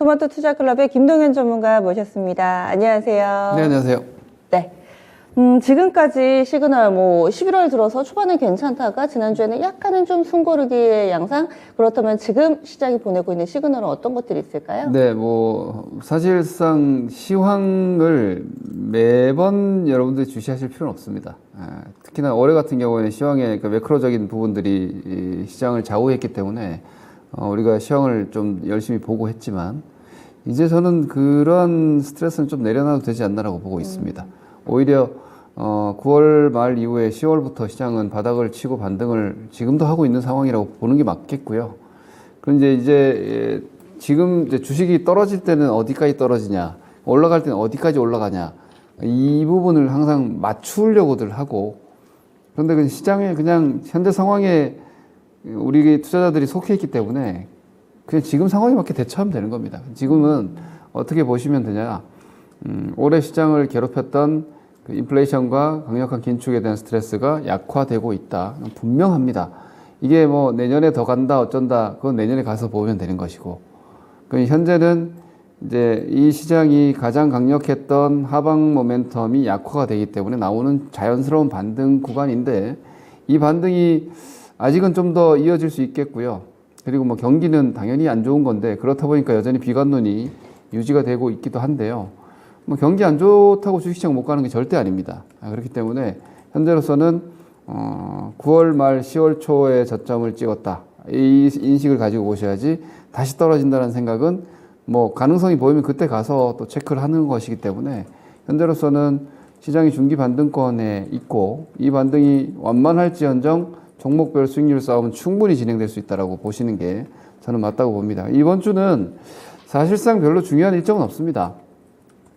스마트 투자클럽의 김동현 전문가 모셨습니다. 안녕하세요. 네, 안녕하세요. 네. 지금까지 시그널 11월 들어서 초반에 괜찮다가 지난주에는 약간은 좀 숨고르기의 양상. 그렇다면 지금 시장이 보내고 있는 시그널은 어떤 것들이 있을까요? 네, 사실상 시황을 매번 여러분들이 주시하실 필요는 없습니다. 특히나 올해 같은 경우에는 시황의 그 매크로적인 부분들이 이 시장을 좌우했기 때문에 우리가 시황을 좀 열심히 보고 했지만 이제 저는 그런 스트레스는 좀 내려놔도 되지 않나라고 보고 있습니다. 오히려 9월 말 이후에 10월부터 시장은 바닥을 치고 반등을 지금도 하고 있는 상황이라고 보는 게 맞겠고요. 그런데 이제 지금 이제 주식이 떨어질 때는 어디까지 떨어지냐, 올라갈 때는 어디까지 올라가냐, 이 부분을 항상 맞추려고들 하고, 그런데 그 시장에 그냥 현재 상황에 우리 투자자들이 속해 있기 때문에 그냥 지금 상황에 맞게 대처하면 되는 겁니다. 지금은 어떻게 보시면 되냐, 올해 시장을 괴롭혔던 그 인플레이션과 강력한 긴축에 대한 스트레스가 약화되고 있다. 분명합니다. 이게 내년에 더 간다, 어쩐다, 그건 내년에 가서 보면 되는 것이고. 현재는 이제 이 시장이 가장 강력했던 하방 모멘텀이 약화가 되기 때문에 나오는 자연스러운 반등 구간인데 이 반등이 아직은 좀 더 이어질 수 있겠고요. 그리고 경기는 당연히 안 좋은 건데 그렇다 보니까 여전히 비관론이 유지가 되고 있기도 한데요. 경기 안 좋다고 주식시장 못 가는 게 절대 아닙니다. 그렇기 때문에 현재로서는 9월 말 10월 초에 저점을 찍었다. 이 인식을 가지고 보셔야지 다시 떨어진다는 생각은 가능성이 보이면 그때 가서 또 체크를 하는 것이기 때문에 현재로서는 시장이 중기 반등권에 있고 이 반등이 완만할지언정 종목별 수익률 싸움은 충분히 진행될 수 있다고 보시는 게 저는 맞다고 봅니다. 이번 주는 사실상 별로 중요한 일정은 없습니다.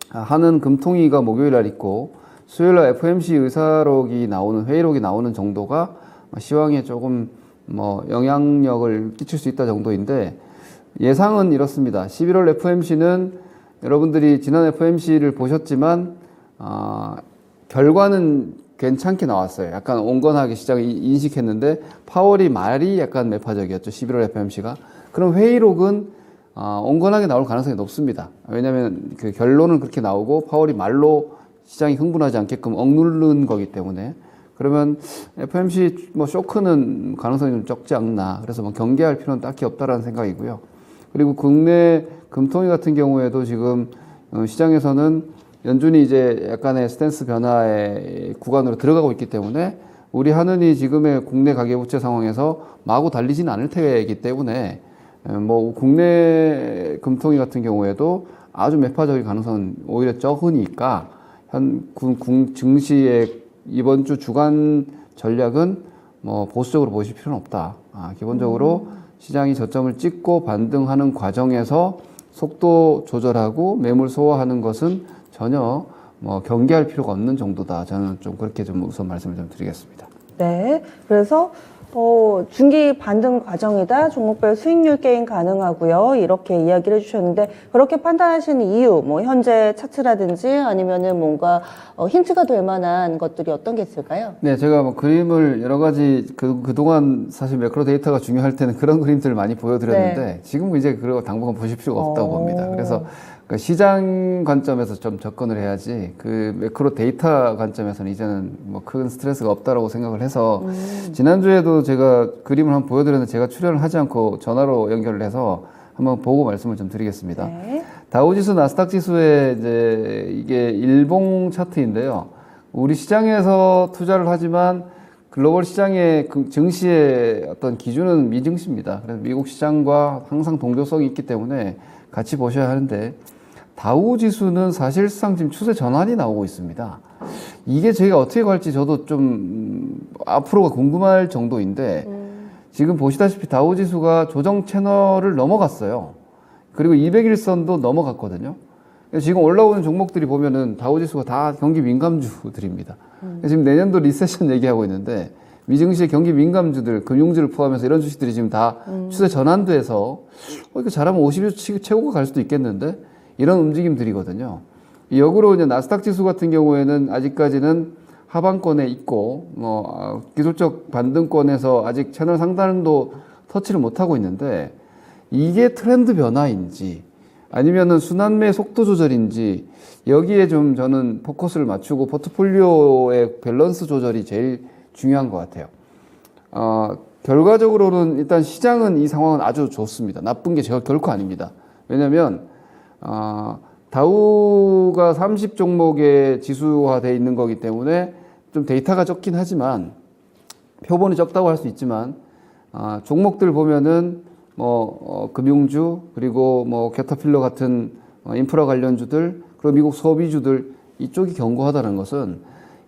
한은 금통위가 목요일 날 있고 수요일 날 FOMC 의사록이 나오는 회의록이 나오는 정도가 시황에 조금 영향력을 끼칠 수 있다 정도인데 예상은 이렇습니다. 11월 FOMC는 여러분들이 지난 FOMC를 보셨지만 결과는 괜찮게 나왔어요. 약간 온건하게 시장이 인식했는데 파월이 말이 약간 매파적이었죠. 11월 FOMC가. 그럼 회의록은 온건하게 나올 가능성이 높습니다. 왜냐하면 그 결론은 그렇게 나오고 파월이 말로 시장이 흥분하지 않게끔 억누른 거기 때문에 그러면 FOMC 쇼크는 가능성이 좀 적지 않나. 그래서 경계할 필요는 딱히 없다라는 생각이고요. 그리고 국내 금통위 같은 경우에도 지금 시장에서는 연준이 이제 약간의 스탠스 변화의 구간으로 들어가고 있기 때문에 우리 한은이 지금의 국내 가계부채 상황에서 마구 달리지는 않을 테기 때문에 국내 금통위 같은 경우에도 아주 매파적인 가능성은 오히려 적으니까 증시의 이번 주 주간 전략은 보수적으로 보실 필요는 없다. 기본적으로 시장이 저점을 찍고 반등하는 과정에서 속도 조절하고 매물 소화하는 것은 전혀 경계할 필요가 없는 정도다. 저는 좀 그렇게 좀 우선 말씀을 좀 드리겠습니다. 네. 그래서 중기 반등 과정이다. 종목별 수익률 게임 가능하고요. 이렇게 이야기를 해주셨는데 그렇게 판단하시는 이유, 현재 차트라든지 아니면은 뭔가 힌트가 될 만한 것들이 어떤 게 있을까요? 네, 제가 그림을 여러 가지 그동안 사실 매크로 데이터가 중요할 때는 그런 그림들을 많이 보여드렸는데 네. 지금 이제 그거 당분간 보실 필요가 없다고 봅니다. 그래서 시장 관점에서 좀 접근을 해야지 그 매크로 데이터 관점에서는 이제는 큰 스트레스가 없다라고 생각을 해서 지난주에도 제가 그림을 한번 보여드렸는데 제가 출연을 하지 않고 전화로 연결을 해서 한번 보고 말씀을 좀 드리겠습니다. 네. 다우지수, 나스닥 지수의 이제 이게 일봉 차트인데요. 우리 시장에서 투자를 하지만 글로벌 시장의 증시의 어떤 기준은 미증시입니다. 그래서 미국 시장과 항상 동조성이 있기 때문에 같이 보셔야 하는데 다우지수는 사실상 지금 추세 전환이 나오고 있습니다. 이게 저희가 어떻게 갈지 저도 좀 앞으로가 궁금할 정도인데 지금 보시다시피 다우지수가 조정 채널을 넘어갔어요. 그리고 200일선도 넘어갔거든요. 지금 올라오는 종목들이 보면은 다우지수가 다 경기 민감주들입니다. 지금 내년도 리세션 얘기하고 있는데 미증시의 경기 민감주들, 금융주를 포함해서 이런 주식들이 지금 다 추세 전환돼서 이거 잘하면 50일 최고가 갈 수도 있겠는데 이런 움직임들이거든요. 역으로 이제 나스닥 지수 같은 경우에는 아직까지는 하방권에 있고 기술적 반등권에서 아직 채널 상단도 터치를 못하고 있는데 이게 트렌드 변화인지 아니면은 순환매 속도 조절인지 여기에 좀 저는 포커스를 맞추고 포트폴리오의 밸런스 조절이 제일 중요한 것 같아요. 결과적으로는 일단 시장은 이 상황은 아주 좋습니다. 나쁜 게 결코 아닙니다. 왜냐하면 다우가 30 종목에 지수화되어 있는 거기 때문에 좀 데이터가 적긴 하지만 표본이 적다고 할 수 있지만 종목들 보면은 금융주 그리고 캐터필러 같은 인프라 관련주들 그리고 미국 소비주들 이쪽이 견고하다는 것은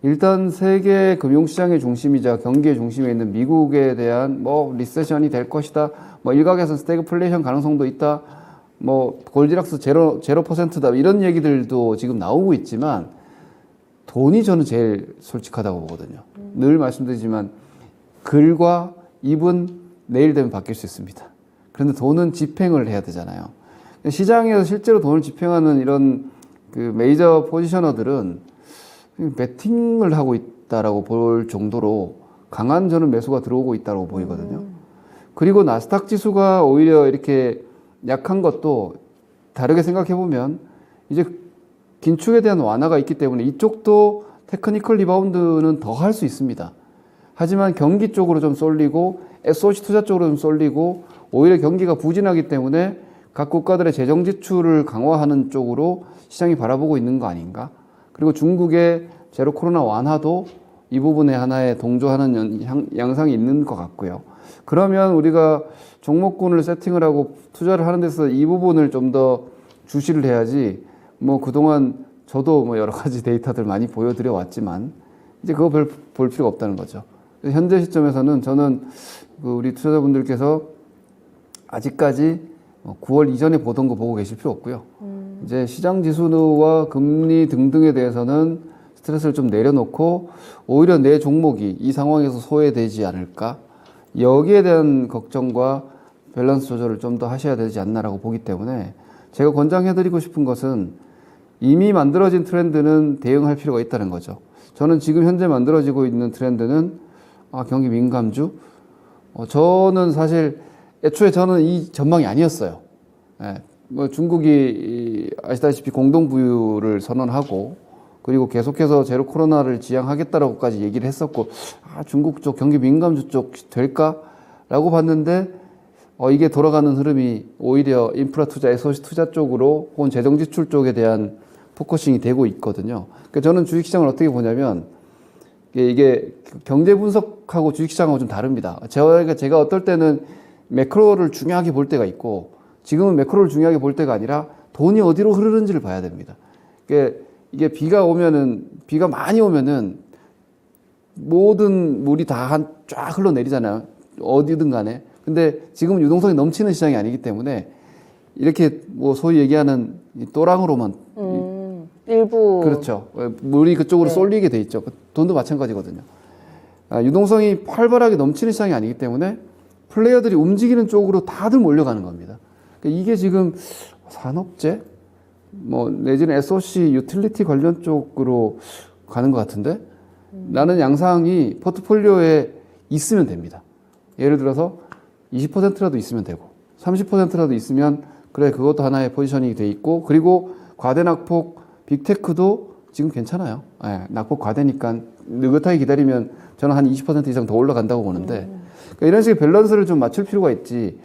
일단 세계 금융시장의 중심이자 경기의 중심에 있는 미국에 대한 리세션이 될 것이다. 일각에서는 스태그플레이션 가능성도 있다. 골디락스 0%다. 이런 얘기들도 지금 나오고 있지만 돈이 저는 제일 솔직하다고 보거든요. 늘 말씀드리지만 글과 입은 내일 되면 바뀔 수 있습니다. 그런데 돈은 집행을 해야 되잖아요. 시장에서 실제로 돈을 집행하는 이런 그 메이저 포지셔너들은 배팅을 하고 있다라고 볼 정도로 강한 저는 매수가 들어오고 있다고 보이거든요. 그리고 나스닥 지수가 오히려 이렇게 약한 것도 다르게 생각해 보면 이제 긴축에 대한 완화가 있기 때문에 이쪽도 테크니컬 리바운드는 더 할 수 있습니다. 하지만 경기 쪽으로 좀 쏠리고 SOC 투자 쪽으로 좀 쏠리고 오히려 경기가 부진하기 때문에 각 국가들의 재정 지출을 강화하는 쪽으로 시장이 바라보고 있는 거 아닌가? 그리고 중국의 제로 코로나 완화도 이 부분에 하나의 동조하는 양상이 있는 것 같고요. 그러면 우리가 종목군을 세팅을 하고 투자를 하는 데서 이 부분을 좀 더 주시를 해야지 그동안 저도 여러 가지 데이터들 많이 보여드려 왔지만 이제 그거 별 볼 필요가 없다는 거죠. 현재 시점에서는 저는 우리 투자자분들께서 아직까지 9월 이전에 보던 거 보고 계실 필요 없고요. 이제 시장 지수와 금리 등등에 대해서는 스트레스를 좀 내려놓고 오히려 내 종목이 이 상황에서 소외되지 않을까? 여기에 대한 걱정과 밸런스 조절을 좀 더 하셔야 되지 않나라고 보기 때문에 제가 권장해드리고 싶은 것은 이미 만들어진 트렌드는 대응할 필요가 있다는 거죠. 저는 지금 현재 만들어지고 있는 트렌드는 경기 민감주. 저는 사실 애초에 저는 이 전망이 아니었어요. 예, 중국이 아시다시피 공동부유를 선언하고 그리고 계속해서 제로 코로나를 지향하겠다라고까지 얘기를 했었고 중국 쪽 경기 민감주 쪽 될까라고 봤는데 이게 돌아가는 흐름이 오히려 인프라 투자, SOC 투자 쪽으로 혹은 재정 지출 쪽에 대한 포커싱이 되고 있거든요. 그러니까 저는 주식시장을 어떻게 보냐면 이게 경제 분석하고 주식시장하고 좀 다릅니다. 제가 어떨 때는 매크로를 중요하게 볼 때가 있고 지금은 매크로를 중요하게 볼 때가 아니라 돈이 어디로 흐르는지를 봐야 됩니다. 이게 비가 많이 오면은 모든 물이 다 쫙 흘러내리잖아요. 어디든 간에. 근데 지금은 유동성이 넘치는 시장이 아니기 때문에 이렇게 소위 얘기하는 또랑으로만 일부 그렇죠. 물이 그쪽으로 쏠리게 돼 있죠. 돈도 마찬가지거든요. 유동성이 활발하게 넘치는 시장이 아니기 때문에 플레이어들이 움직이는 쪽으로 다들 몰려가는 겁니다. 그러니까 이게 지금 산업재, 내지는 SOC 유틸리티 관련 쪽으로 가는 것 같은데 나는 양상이 포트폴리오에 있으면 됩니다. 예를 들어서 20%라도 있으면 되고 30%라도 있으면 그래 그것도 하나의 포지셔닝이 돼 있고 그리고 과대 낙폭 빅테크도 지금 괜찮아요. 예, 낙폭 과대니까 느긋하게 기다리면 저는 한 20% 이상 더 올라간다고 보는데 그러니까 이런 식의 밸런스를 좀 맞출 필요가 있지.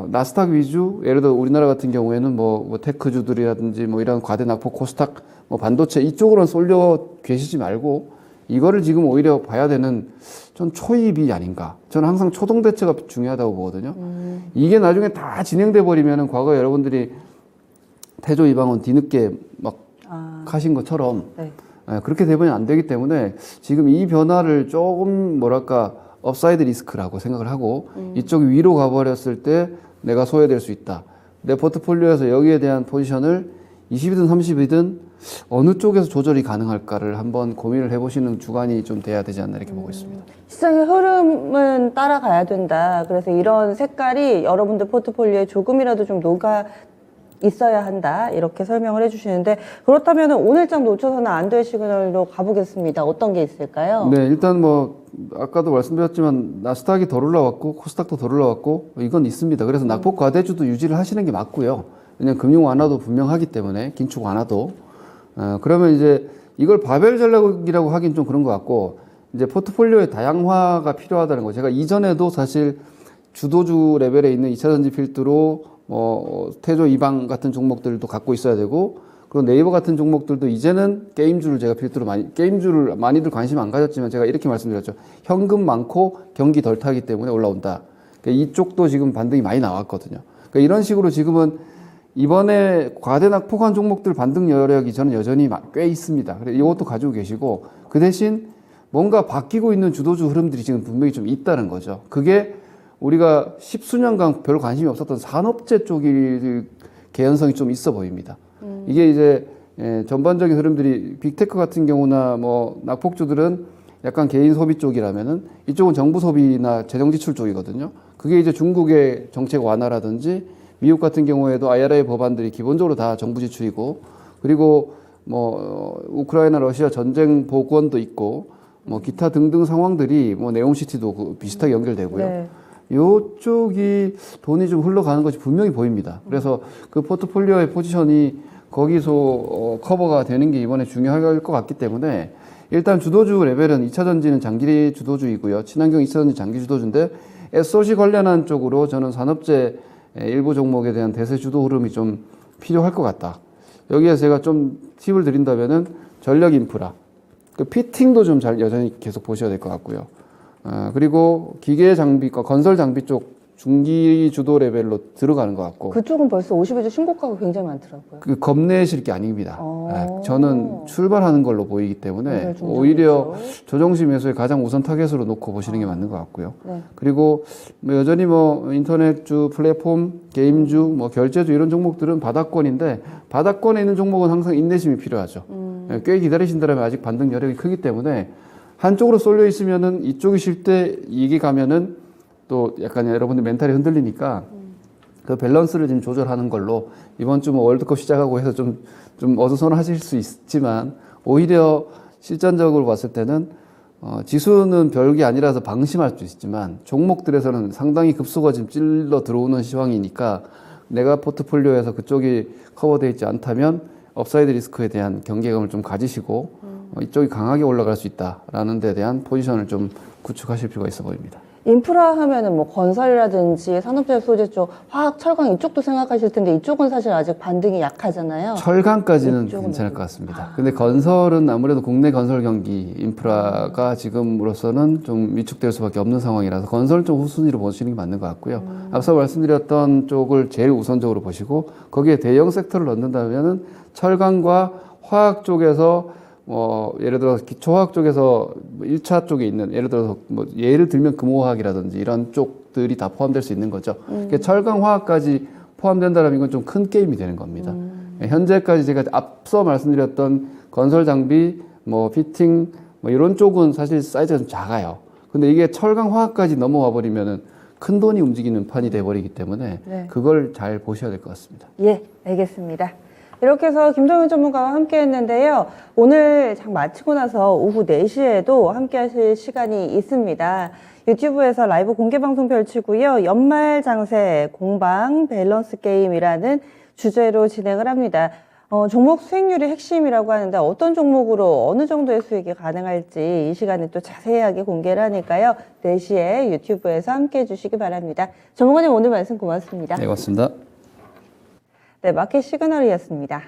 나스닥 위주 예를 들어 우리나라 같은 경우에는 테크주들이라든지 이런 과대 낙폭 코스닥 반도체 이쪽으로는 쏠려 계시지 말고 이거를 지금 오히려 봐야 되는 좀 초입이 아닌가. 저는 항상 초동 대처가 중요하다고 보거든요. 이게 나중에 다 진행돼 버리면은 과거 여러분들이 태조 이방원 뒤늦게 하신 것처럼 네. 그렇게 되면 안 되기 때문에 지금 이 변화를 조금 업사이드 리스크라고 생각을 하고 이쪽이 위로 가버렸을 때 내가 소외될 수 있다. 내 포트폴리오에서 여기에 대한 포지션을 20이든 30이든 어느 쪽에서 조절이 가능할까를 한번 고민을 해보시는 주간이 좀 돼야 되지 않나 이렇게 보고 있습니다. 시장의 흐름은 따라가야 된다. 그래서 이런 색깔이 여러분들 포트폴리오에 조금이라도 좀 녹아 있어야 한다. 이렇게 설명을 해주시는데 그렇다면 오늘장 놓쳐서는 안 될 시그널로 가보겠습니다. 어떤 게 있을까요? 네, 일단 아까도 말씀드렸지만 나스닥이 덜 올라왔고 코스닥도 덜 올라왔고 이건 있습니다. 그래서 낙폭 과대주도 유지를 하시는 게 맞고요. 왜냐면 금융 완화도 분명하기 때문에 긴축 완화도. 그러면 이제 이걸 바벨 전략이라고 하긴 좀 그런 것 같고 이제 포트폴리오의 다양화가 필요하다는 거. 제가 이전에도 사실 주도주 레벨에 있는 2차전지 필두로 태조 이방 같은 종목들도 갖고 있어야 되고 그리고 네이버 같은 종목들도 이제는 게임주를 제가 필두로 게임주를 많이들 관심 안 가졌지만 제가 이렇게 말씀드렸죠. 현금 많고 경기 덜 타기 때문에 올라온다. 그러니까 이쪽도 지금 반등이 많이 나왔거든요. 그러니까 이런 식으로 지금은 이번에 과대낙폭한 종목들 반등 여력이 저는 여전히 꽤 있습니다. 그래서 이것도 가지고 계시고 그 대신 뭔가 바뀌고 있는 주도주 흐름들이 지금 분명히 좀 있다는 거죠. 그게 우리가 십수년간 별 관심이 없었던 산업재 쪽이 개연성이 좀 있어 보입니다. 이게 이제 전반적인 흐름들이 빅테크 같은 경우나 뭐 낙폭주들은 약간 개인 소비 쪽이라면은 이쪽은 정부 소비나 재정 지출 쪽이거든요. 그게 이제 중국의 정책 완화라든지 미국 같은 경우에도 IRA 법안들이 기본적으로 다 정부 지출이고 그리고 뭐 우크라이나 러시아 전쟁 복원도 있고 뭐 기타 등등 상황들이 뭐 네옴시티도 비슷하게 연결되고요. 네. 요쪽이 돈이 좀 흘러가는 것이 분명히 보입니다. 그래서 그 포트폴리오의 포지션이 거기서 커버가 되는 게 이번에 중요할 것 같기 때문에 일단 주도주 레벨은 2차 전지는 장기 주도주이고요. 친환경 2차 전지 장기 주도주인데 SOC 관련한 쪽으로 저는 산업재 일부 종목에 대한 대세 주도 흐름이 좀 필요할 것 같다. 여기에 제가 좀 팁을 드린다면은 전력 인프라, 그 피팅도 좀 잘 여전히 계속 보셔야 될 것 같고요. 그리고 기계 장비과 건설 장비 쪽 중기 주도 레벨로 들어가는 것 같고. 그쪽은 벌써 50일째 신고가가 굉장히 많더라고요. 그 겁내실 게 아닙니다. 저는 출발하는 걸로 보이기 때문에 오히려 조정시 매수의 가장 우선 타겟으로 놓고 보시는 게 맞는 것 같고요. 네. 그리고 뭐 여전히 뭐 인터넷주, 플랫폼, 게임주, 뭐 결제주 이런 종목들은 바닥권인데 바닥권에 있는 종목은 항상 인내심이 필요하죠. 꽤 기다리신다면 아직 반등 여력이 크기 때문에 한쪽으로 쏠려 있으면은 이쪽이 쉴 때 이게 가면은 또 약간 여러분들 멘탈이 흔들리니까 그 밸런스를 지금 조절하는 걸로 이번 주 뭐 월드컵 시작하고 해서 좀 어수선하실 수 있지만 오히려 실전적으로 봤을 때는 지수는 별게 아니라서 방심할 수 있지만 종목들에서는 상당히 급소가 지금 찔러 들어오는 시황이니까 내가 포트폴리오에서 그쪽이 커버되어 있지 않다면 업사이드 리스크에 대한 경계감을 좀 가지시고 이쪽이 강하게 올라갈 수 있다라는 데 대한 포지션을 좀 구축하실 필요가 있어 보입니다. 인프라 하면은 뭐 건설이라든지 산업재해 소재 쪽, 화학, 철강 이쪽도 생각하실 텐데 이쪽은 사실 아직 반등이 약하잖아요. 철강까지는 이쪽은 괜찮을 것 같습니다. 근데 건설은 아무래도 국내 건설 경기 인프라가 지금으로서는 좀 위축될 수밖에 없는 상황이라서 건설 쪽 후순위로 보시는 게 맞는 것 같고요. 앞서 말씀드렸던 쪽을 제일 우선적으로 보시고 거기에 대형 섹터를 넣는다면은 철강과 화학 쪽에서 예를 들어서 기초화학 쪽에서 1차 쪽에 있는 예를 들면 금호화학이라든지 이런 쪽들이 다 포함될 수 있는 거죠. 그러니까 철강 화학까지 포함된다면 이건 좀 큰 게임이 되는 겁니다. 현재까지 제가 앞서 말씀드렸던 건설 장비, 피팅, 이런 쪽은 사실 사이즈가 좀 작아요. 근데 이게 철강 화학까지 넘어와 버리면은 큰 돈이 움직이는 판이 돼 버리기 때문에 네. 그걸 잘 보셔야 될 것 같습니다. 예, 알겠습니다. 이렇게 해서 김정윤 전문가와 함께 했는데요. 오늘 장 마치고 나서 오후 4시에도 함께 하실 시간이 있습니다. 유튜브에서 라이브 공개 방송 펼치고요. 연말 장세 공방 밸런스 게임이라는 주제로 진행을 합니다. 종목 수익률이 핵심이라고 하는데 어떤 종목으로 어느 정도의 수익이 가능할지 이 시간에 또 자세하게 공개를 하니까요. 4시에 유튜브에서 함께 해주시기 바랍니다. 전문가님 오늘 말씀 고맙습니다. 네, 고맙습니다. 네, 마켓 시그널이었습니다.